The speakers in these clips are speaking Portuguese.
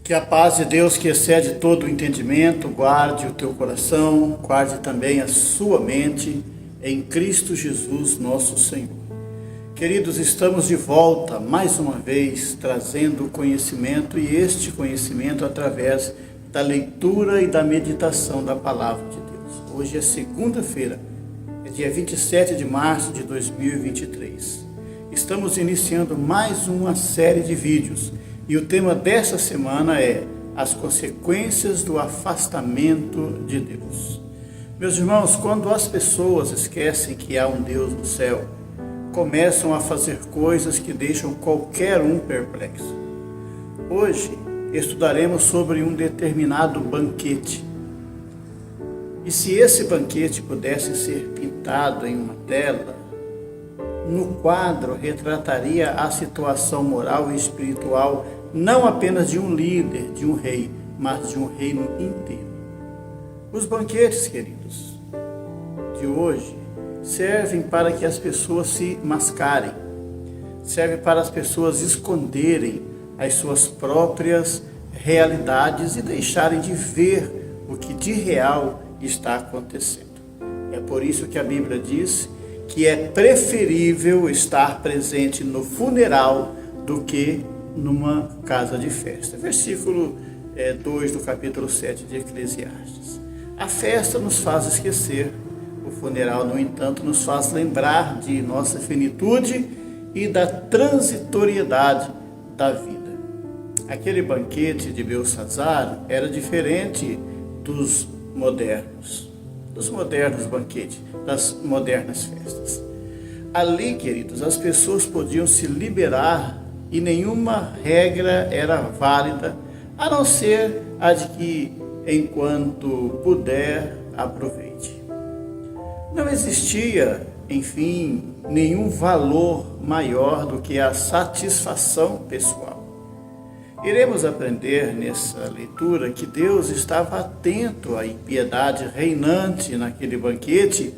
Que a paz de Deus, que excede todo o entendimento, guarde o teu coração, guarde também a sua mente em Cristo Jesus, nosso Senhor. Queridos, estamos de volta mais uma vez trazendo conhecimento, e este conhecimento através da leitura e da meditação da Palavra de Deus. Hoje é segunda-feira, é dia 27 de março de 2023. Estamos iniciando mais uma série de vídeos. E o tema dessa semana é as consequências do afastamento de Deus. Meus irmãos, quando as pessoas esquecem que há um Deus no céu, começam a fazer coisas que deixam qualquer um perplexo. Hoje estudaremos sobre um determinado banquete. E se esse banquete pudesse ser pintado em uma tela, no quadro retrataria a situação moral e espiritual não apenas de um líder, de um rei, mas de um reino inteiro. Os banquetes, queridos, de hoje servem para que as pessoas se mascarem, servem para as pessoas esconderem as suas próprias realidades e deixarem de ver o que de real está acontecendo. É por isso que a Bíblia diz que é preferível estar presente no funeral do que numa casa de festa. Versículo 2 do capítulo 7 de Eclesiastes. A festa nos faz esquecer, o funeral, no entanto, nos faz lembrar de nossa finitude e da transitoriedade da vida. Aquele banquete de Belsazzar era diferente dos modernos banquetes, das modernas festas. Ali, queridos, as pessoas podiam se liberar e nenhuma regra era válida, a não ser a de que, enquanto puder, aproveite. Não existia, enfim, nenhum valor maior do que a satisfação pessoal. Iremos aprender nessa leitura que Deus estava atento à impiedade reinante naquele banquete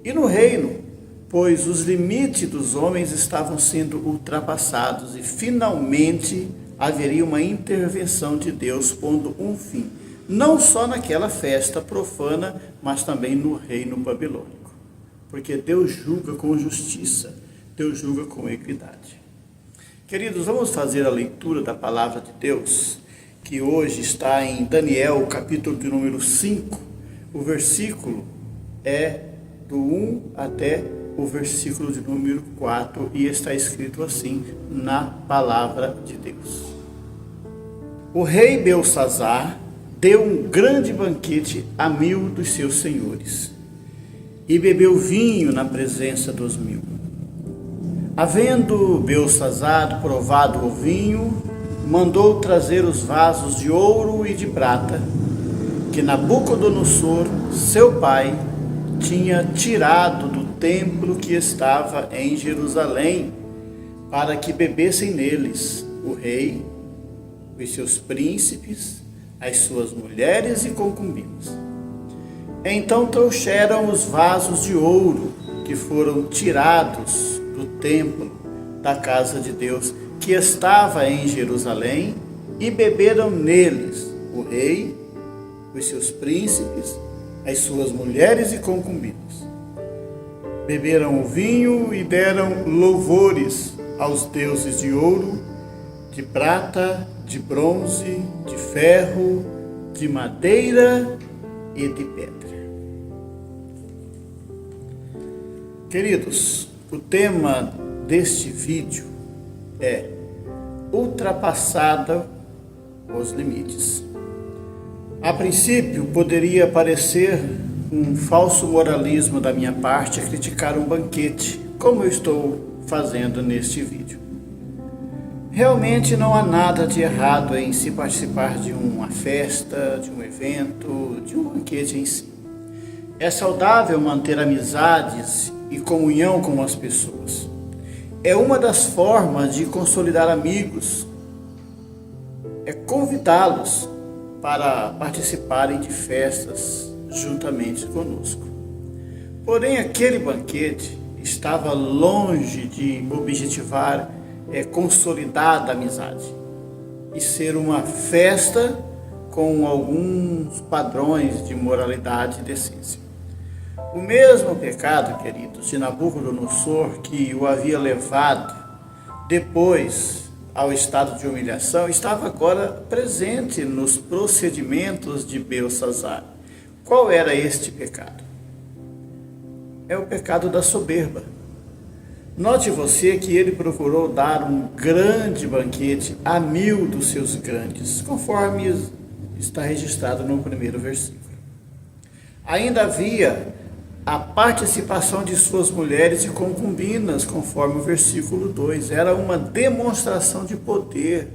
e no reino, pois os limites dos homens estavam sendo ultrapassados e finalmente haveria uma intervenção de Deus pondo um fim, não só naquela festa profana, mas também no reino babilônico. Porque Deus julga com justiça, Deus julga com equidade. Queridos, vamos fazer a leitura da palavra de Deus, que hoje está em Daniel, capítulo de número 5. O versículo é do 1 até o versículo de número 4, e está escrito assim na palavra de Deus. O rei Belsazzar deu um grande banquete a 1000 dos seus senhores, e bebeu vinho na presença dos 1000. Havendo Belsazzar provado o vinho, mandou trazer os vasos de ouro e de prata, que Nabucodonosor, seu pai, tinha tirado do templo que estava em Jerusalém, para que bebessem neles o rei, os seus príncipes, as suas mulheres e concubinas. Então trouxeram os vasos de ouro que foram tirados do templo da casa de Deus, que estava em Jerusalém, e beberam neles o rei, os seus príncipes, as suas mulheres e concubinas. Beberam o vinho e deram louvores aos deuses de ouro, de prata, de bronze, de ferro, de madeira e de pedra. Queridos, o tema deste vídeo é ultrapassada os limites. A princípio, poderia parecer um falso moralismo da minha parte a criticar um banquete, como eu estou fazendo neste vídeo. Realmente não há nada de errado em se participar de uma festa, de um evento, de um banquete em si. É saudável manter amizades e comunhão com as pessoas. É uma das formas de consolidar amigos, é convidá-los para participarem de festas juntamente conosco. Porém, aquele banquete estava longe de objetivar consolidada amizade. e ser uma festa com alguns padrões de moralidade e decência. O mesmo pecado, queridos, de Nabucodonosor, que o havia levado depois ao estado de humilhação, estava agora presente nos procedimentos de Belsassar. Qual era este pecado? É o pecado da soberba. Note você que ele procurou dar um grande banquete a 1000 dos seus grandes, conforme está registrado no primeiro versículo. Ainda havia a participação de suas mulheres e concubinas, conforme o versículo 2. Era uma demonstração de poder,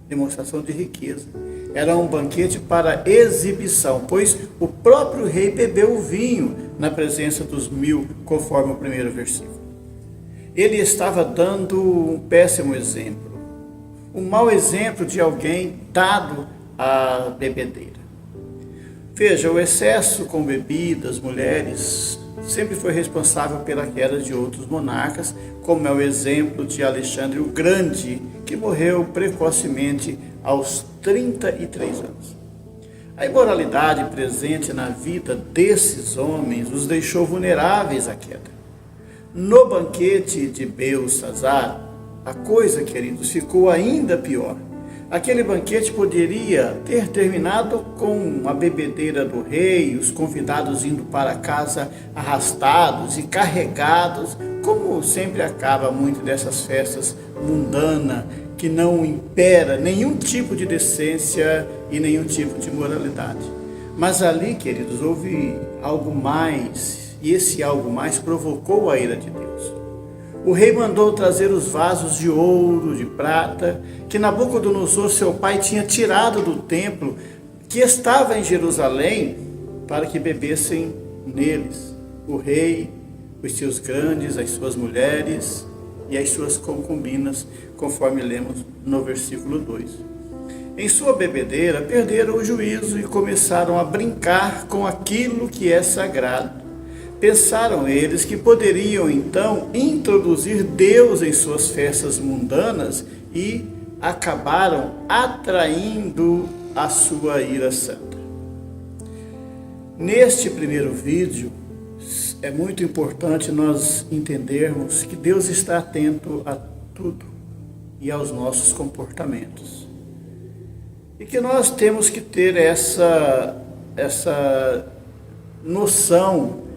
demonstração de riqueza. Era um banquete para exibição, pois o próprio rei bebeu o vinho na presença dos 1000, conforme o primeiro versículo. Ele estava dando um péssimo exemplo, um mau exemplo de alguém dado à bebedeira. Veja, o excesso com bebidas, mulheres, sempre foi responsável pela queda de outros monarcas, como é o exemplo de Alexandre o Grande, que morreu precocemente aos 33 anos. A imoralidade presente na vida desses homens os deixou vulneráveis à queda. No banquete de Belsassar, a coisa, queridos, ficou ainda pior. Aquele banquete poderia ter terminado com a bebedeira do rei, os convidados indo para casa arrastados e carregados, como sempre acaba muito dessas festas mundanas, que não impera nenhum tipo de decência e nenhum tipo de moralidade. Mas ali, queridos, houve algo mais, e esse algo mais provocou a ira de Deus. O rei mandou trazer os vasos de ouro, de prata, que Nabucodonosor, seu pai, tinha tirado do templo, que estava em Jerusalém, para que bebessem neles o rei, os seus grandes, as suas mulheres e as suas concubinas, conforme lemos no versículo 2. Em sua bebedeira, perderam o juízo e começaram a brincar com aquilo que é sagrado. Pensaram eles que poderiam então introduzir Deus em suas festas mundanas e acabaram atraindo a sua ira santa. Neste primeiro vídeo, é muito importante nós entendermos que Deus está atento a tudo e aos nossos comportamentos. E que nós temos que ter essa noção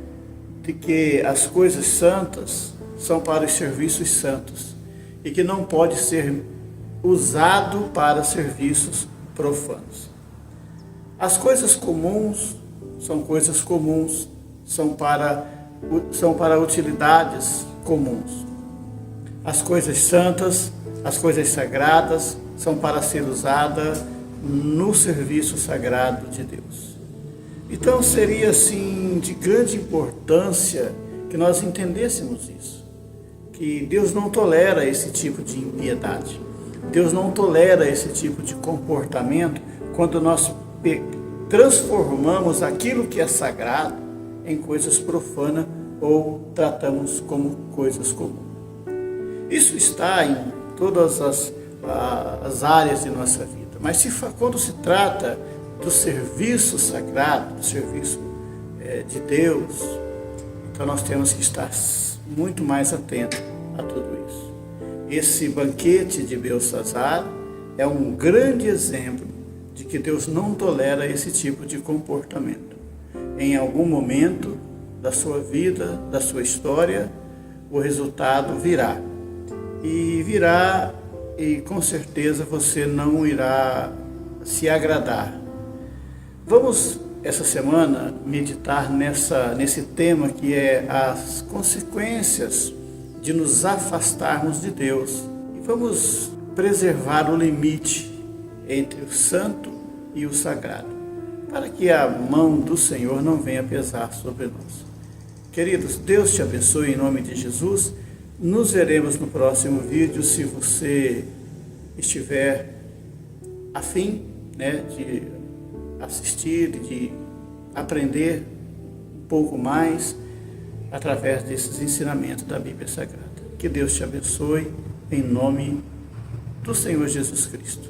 de que as coisas santas são para os serviços santos e que não pode ser usado para serviços profanos. As coisas comuns são coisas comuns, são para utilidades comuns. As coisas santas, as coisas sagradas, são para ser usadas no serviço sagrado de Deus. Então seria assim de grande importância que nós entendêssemos isso, que Deus não tolera esse tipo de impiedade, Deus não tolera esse tipo de comportamento quando nós transformamos aquilo que é sagrado em coisas profanas ou tratamos como coisas comuns. Isso está em todas as áreas de nossa vida, mas quando se trata do serviço sagrado, do serviço de Deus, então nós temos que estar muito mais atentos a tudo isso. Esse banquete de Belsassar é um grande exemplo de que Deus não tolera esse tipo de comportamento. Em algum momento da sua vida, da sua história, o resultado virá. E com certeza você não irá se agradar. Vamos, essa semana, meditar nesse tema que é as consequências de nos afastarmos de Deus. E vamos preservar o limite entre o santo e o sagrado, para que a mão do Senhor não venha pesar sobre nós. Queridos, Deus te abençoe em nome de Jesus. Nos veremos no próximo vídeo, se você estiver afim, de assistir, de aprender um pouco mais através desses ensinamentos da Bíblia Sagrada. Que Deus te abençoe em nome do Senhor Jesus Cristo.